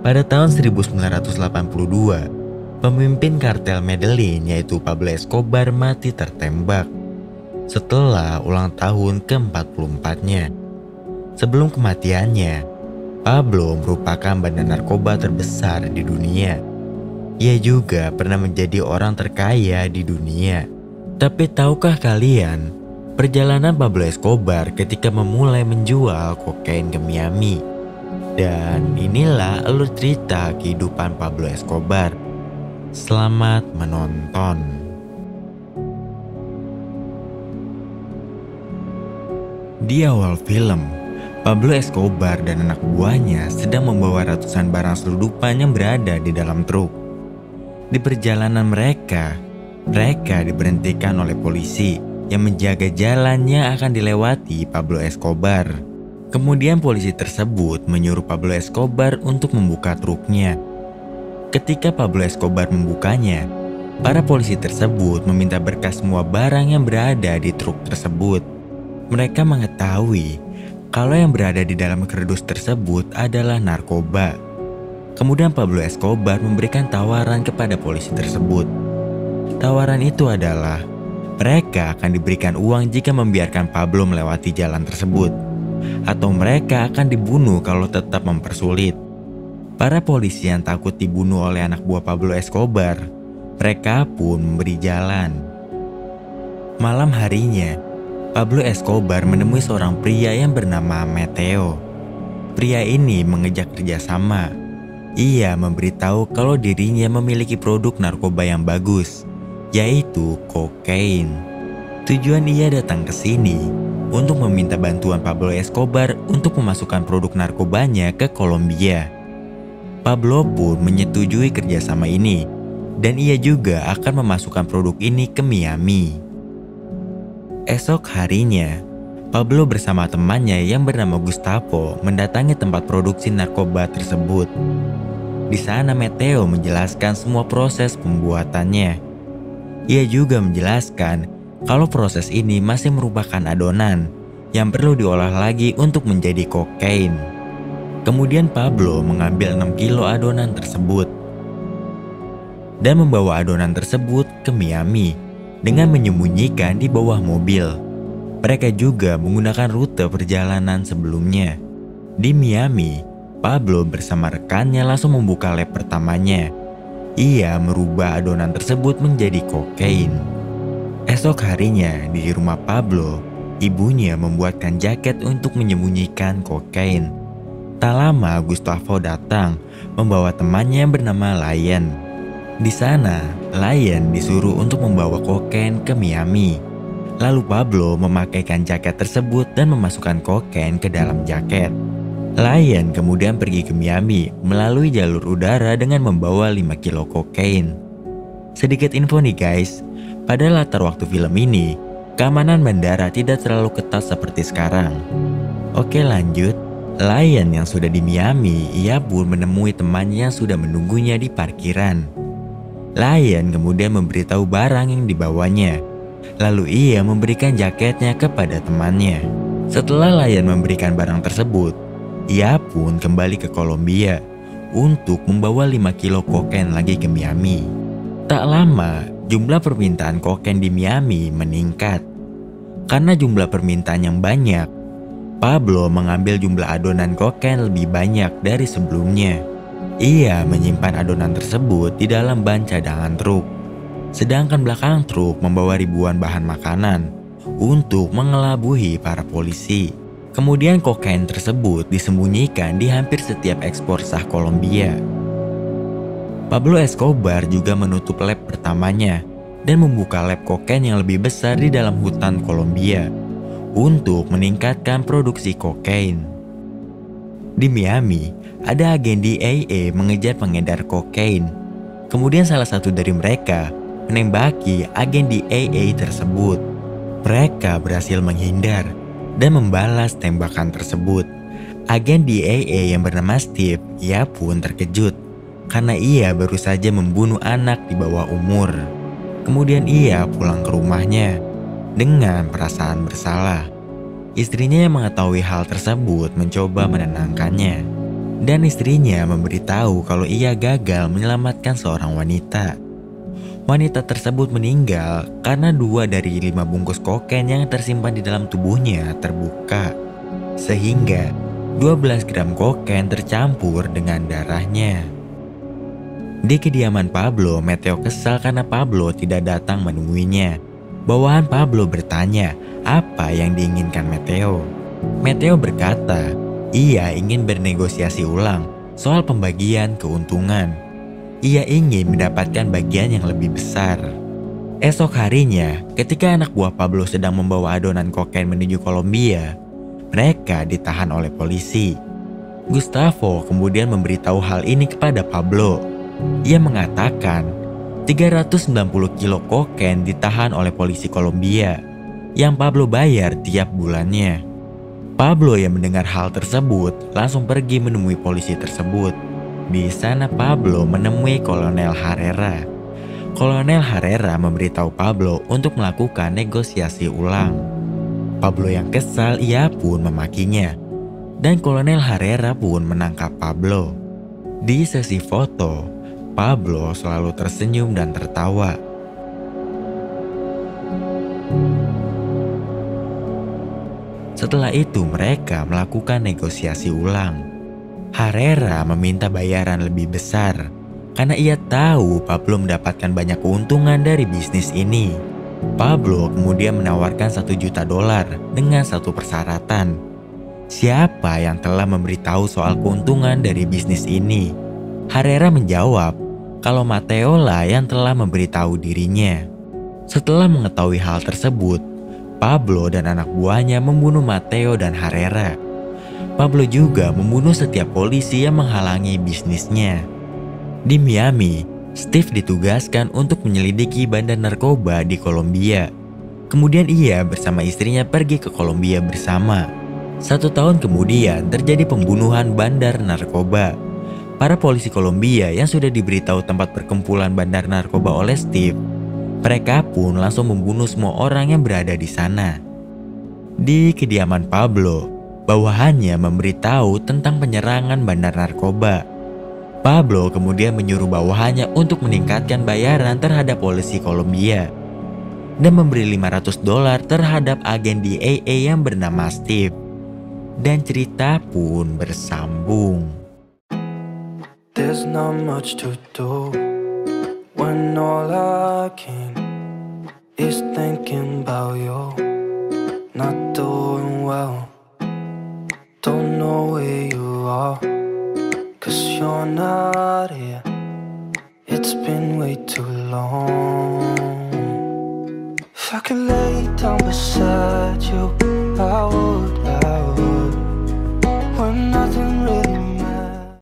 Pada tahun 1982, pemimpin kartel Medellin yaitu Pablo Escobar mati tertembak setelah ulang tahun ke-44-nya. Sebelum kematiannya, Pablo merupakan bandar narkoba terbesar di dunia. Ia juga pernah menjadi orang terkaya di dunia. Tapi tahukah kalian perjalanan Pablo Escobar ketika memulai menjual kokain ke Miami? Dan inilah alur cerita kehidupan Pablo Escobar. Selamat menonton. Di awal film, Pablo Escobar dan anak buahnya sedang membawa ratusan barang selundupan yang berada di dalam truk. Di perjalanan mereka diberhentikan oleh polisi yang menjaga jalan yang akan dilewati Pablo Escobar. Kemudian polisi tersebut menyuruh Pablo Escobar untuk membuka truknya. Ketika Pablo Escobar membukanya, para polisi tersebut meminta berkas semua barang yang berada di truk tersebut. Mereka mengetahui kalau yang berada di dalam kardus tersebut adalah narkoba. Kemudian Pablo Escobar memberikan tawaran kepada polisi tersebut. Tawaran itu adalah mereka akan diberikan uang jika membiarkan Pablo melewati jalan tersebut, atau mereka akan dibunuh kalau tetap mempersulit. Para polisi yang takut dibunuh oleh anak buah Pablo Escobar, mereka pun memberi jalan. Malam harinya, Pablo Escobar menemui seorang pria yang bernama Mateo. Pria ini mengejak kerjasama. Ia memberitahu kalau dirinya memiliki produk narkoba yang bagus, yaitu kokain. Tujuan ia datang ke sini untuk meminta bantuan Pablo Escobar untuk memasukkan produk narkobanya ke Kolombia. Pablo pun menyetujui kerjasama ini, dan ia juga akan memasukkan produk ini ke Miami. Esok harinya, Pablo bersama temannya yang bernama Gustavo mendatangi tempat produksi narkoba tersebut. Di sana Mateo menjelaskan semua proses pembuatannya. Ia juga menjelaskan kalau proses ini masih merupakan adonan yang perlu diolah lagi untuk menjadi kokain. Kemudian Pablo mengambil 6 kilo adonan tersebut dan membawa adonan tersebut ke Miami dengan menyembunyikan di bawah mobil. Mereka juga menggunakan rute perjalanan sebelumnya. Di Miami, Pablo bersama rekannya langsung membuka lab pertamanya. Ia merubah adonan tersebut menjadi kokain. Esok harinya di rumah Pablo, ibunya membuatkan jaket untuk menyembunyikan kokain. Tak lama Gustavo datang membawa temannya yang bernama Lion. Di sana, Lion disuruh untuk membawa kokain ke Miami. Lalu Pablo memakaikan jaket tersebut dan memasukkan kokain ke dalam jaket. Lion kemudian pergi ke Miami melalui jalur udara dengan membawa 5 kilo kokain. Sedikit info nih guys, pada latar waktu film ini, keamanan bandara tidak terlalu ketat seperti sekarang. Oke lanjut, Lion yang sudah di Miami, ia pun menemui temannya yang sudah menunggunya di parkiran. Lion kemudian memberitahu barang yang dibawanya. Lalu ia memberikan jaketnya kepada temannya. Setelah Lion memberikan barang tersebut, ia pun kembali ke Kolombia untuk membawa 5 kilo kokain lagi ke Miami. Tak lama, jumlah permintaan kokain di Miami meningkat. Karena jumlah permintaan yang banyak, Pablo mengambil jumlah adonan kokain lebih banyak dari sebelumnya. Ia menyimpan adonan tersebut di dalam ban cadangan truk. Sedangkan belakang truk membawa ribuan bahan makanan untuk mengelabuhi para polisi. Kemudian kokain tersebut disembunyikan di hampir setiap ekspor sah Kolombia. Pablo Escobar juga menutup lab pertamanya dan membuka lab kokain yang lebih besar di dalam hutan Kolombia untuk meningkatkan produksi kokain. Di Miami, ada agen DEA mengejar pengedar kokain. Kemudian salah satu dari mereka menembaki agen DEA tersebut. Mereka berhasil menghindar dan membalas tembakan tersebut. Agen DEA yang bernama Steve, ia pun terkejut karena ia baru saja membunuh anak di bawah umur. Kemudian ia pulang ke rumahnya dengan perasaan bersalah. Istrinya yang mengetahui hal tersebut mencoba menenangkannya. Dan istrinya memberitahu kalau ia gagal menyelamatkan seorang wanita. Wanita tersebut meninggal karena 2 dari 5 bungkus kokain yang tersimpan di dalam tubuhnya terbuka. Sehingga 12 gram kokain tercampur dengan darahnya. Di kediaman Pablo, Mateo kesal karena Pablo tidak datang menemuinya. Bawahan Pablo bertanya apa yang diinginkan Mateo. Mateo berkata, ia ingin bernegosiasi ulang soal pembagian keuntungan. Ia ingin mendapatkan bagian yang lebih besar. Esok harinya, ketika anak buah Pablo sedang membawa adonan kokain menuju Kolombia, mereka ditahan oleh polisi. Gustavo kemudian memberitahu hal ini kepada Pablo. Ia mengatakan 390 kilo kokain ditahan oleh polisi Kolombia yang Pablo bayar tiap bulannya. Pablo yang mendengar hal tersebut langsung pergi menemui polisi tersebut. Di sana Pablo menemui Kolonel Herrera. Kolonel Herrera memberitahu Pablo untuk melakukan negosiasi ulang. Pablo yang kesal, ia pun memakinya. Dan Kolonel Herrera pun menangkap Pablo. Di sesi foto, Pablo selalu tersenyum dan tertawa. Setelah itu mereka melakukan negosiasi ulang. Herrera meminta bayaran lebih besar karena ia tahu Pablo mendapatkan banyak keuntungan dari bisnis ini. Pablo kemudian menawarkan $1 juta dengan satu persyaratan. Siapa yang telah memberitahu soal keuntungan dari bisnis ini? Herrera menjawab kalau Mateo lah yang telah memberitahu dirinya. Setelah mengetahui hal tersebut, Pablo dan anak buahnya membunuh Mateo dan Herrera. Pablo juga membunuh setiap polisi yang menghalangi bisnisnya. Di Miami, Steve ditugaskan untuk menyelidiki bandar narkoba di Kolombia. Kemudian ia bersama istrinya pergi ke Kolombia bersama. 1 tahun kemudian terjadi pembunuhan bandar narkoba. Para polisi Kolombia yang sudah diberitahu tempat perkumpulan bandar narkoba oleh Steve, mereka pun langsung membunuh semua orang yang berada di sana. Di kediaman Pablo, bawahannya memberitahu tentang penyerangan bandar narkoba. Pablo kemudian menyuruh bawahannya untuk meningkatkan bayaran terhadap polisi Kolombia dan memberi $500 terhadap agen DEA yang bernama Steve. Dan cerita pun bersambung. There's not much to do when all I can is thinking about you. Not doing well, don't know where you are, 'cause you're not here. It's been way too long. If I could lay down beside you, I would.